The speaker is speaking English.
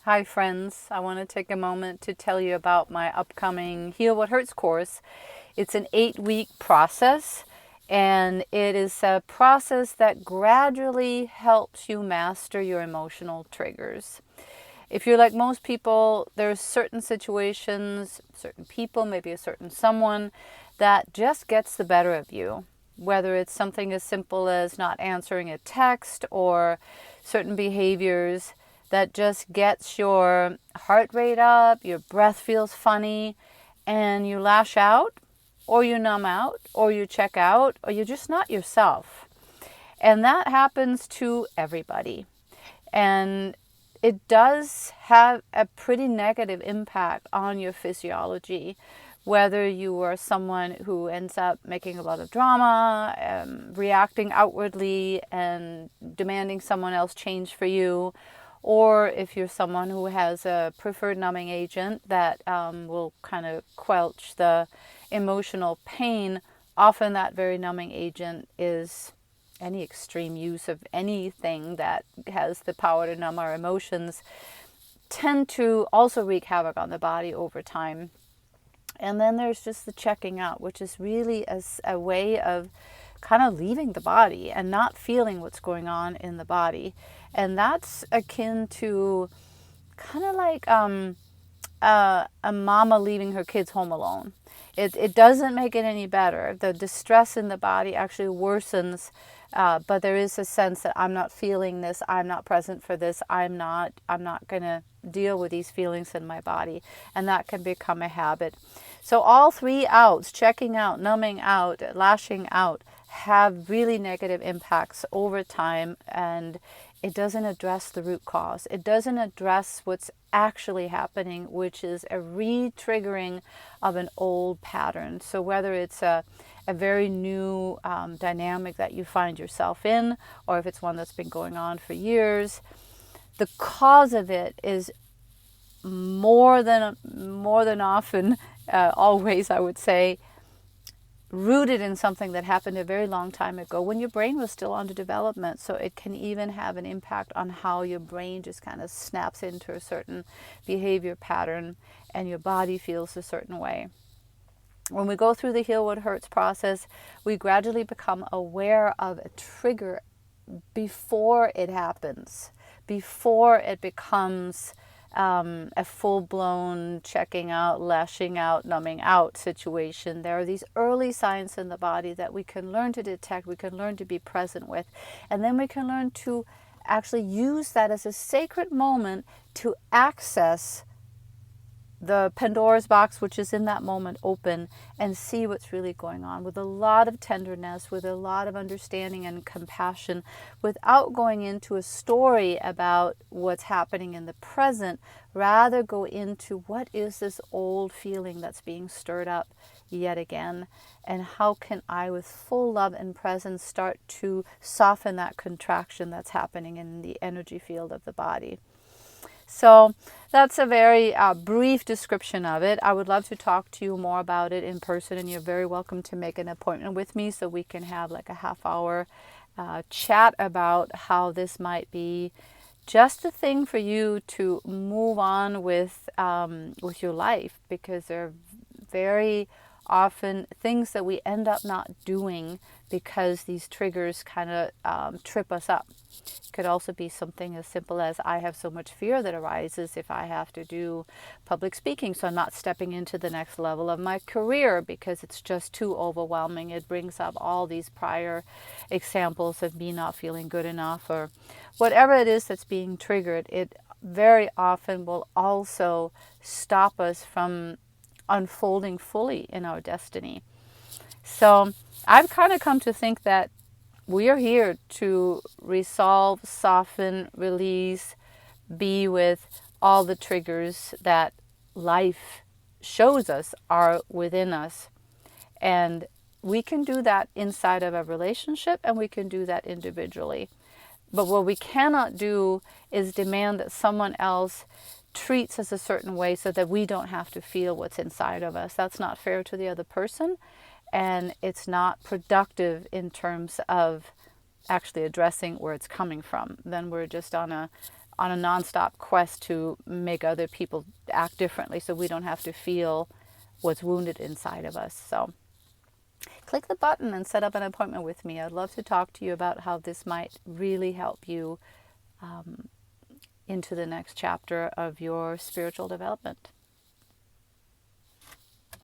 Hi friends, I want to take a moment to tell you about my upcoming Heal What Hurts course. It's an 8-week process, and it is a process that gradually helps you master your emotional triggers. If you're like most people, there's certain situations, certain people, maybe a certain someone that just gets the better of you. Whether it's something as simple as not answering a text or certain behaviors that just gets your heart rate up, your breath feels funny, and you lash out, or you numb out, or you check out, or you're just not yourself. And that happens to everybody. And it does have a pretty negative impact on your physiology, whether you are someone who ends up making a lot of drama, reacting outwardly and demanding someone else change for you, or if you're someone who has a preferred numbing agent that will kind of quelch the emotional pain. Often that very numbing agent is any extreme use of anything that has the power to numb our emotions tend to also wreak havoc on the body over time. And then there's just the checking out, which is really a way of kind of leaving the body and not feeling what's going on in the body. And that's akin to kind of like a mama leaving her kids home alone. It doesn't make it any better. The distress in the body actually worsens, but there is a sense that I'm not feeling this, I'm not present for this, I'm not going to deal with these feelings in my body, and that can become a habit. So all three outs, checking out, numbing out, lashing out, have really negative impacts over time, and it doesn't address the root cause. It doesn't address what's actually happening, which is a re-triggering of an old pattern. So whether it's a very new dynamic that you find yourself in, or if it's one that's been going on for years, the cause of it is more than often, always, I would say, rooted in something that happened a very long time ago when your brain was still under development. So it can even have an impact on how your brain just kind of snaps into a certain behavior pattern and your body feels a certain way. When we go through the Heal What Hurts process, we gradually become aware of a trigger before it happens, before it becomes a full-blown checking out, lashing out, numbing out situation. There are these early signs in the body that we can learn to detect, we can learn to be present with, and then we can learn to actually use that as a sacred moment to access the Pandora's box, which is in that moment, open and see what's really going on with a lot of tenderness, with a lot of understanding and compassion, without going into a story about what's happening in the present. Rather go into what is this old feeling that's being stirred up yet again, and how can I, with full love and presence, start to soften that contraction that's happening in the energy field of the body. So that's a very brief description of it. I would love to talk to you more about it in person, and you're very welcome to make an appointment with me so we can have like a half-hour chat about how this might be just a thing for you to move on with your life, because they're very often things that we end up not doing because these triggers kind of trip us up. It could also be something as simple as I have so much fear that arises if I have to do public speaking, so I'm not stepping into the next level of my career because it's just too overwhelming. It brings up all these prior examples of me not feeling good enough, or whatever it is that's being triggered. It very often will also stop us from unfolding fully in our destiny. So I've kind of come to think that we are here to resolve, soften, release, be with all the triggers that life shows us are within us. And we can do that inside of a relationship, and we can do that individually. But what we cannot do is demand that someone else treats us a certain way so that we don't have to feel what's inside of us. That's not fair to the other person, and it's not productive in terms of actually addressing where it's coming from. Then we're just on a on a nonstop quest to make other people act differently so we don't have to feel what's wounded inside of us. So click the button and set up an appointment with me. I'd love to talk to you about how this might really help you into the next chapter of your spiritual development.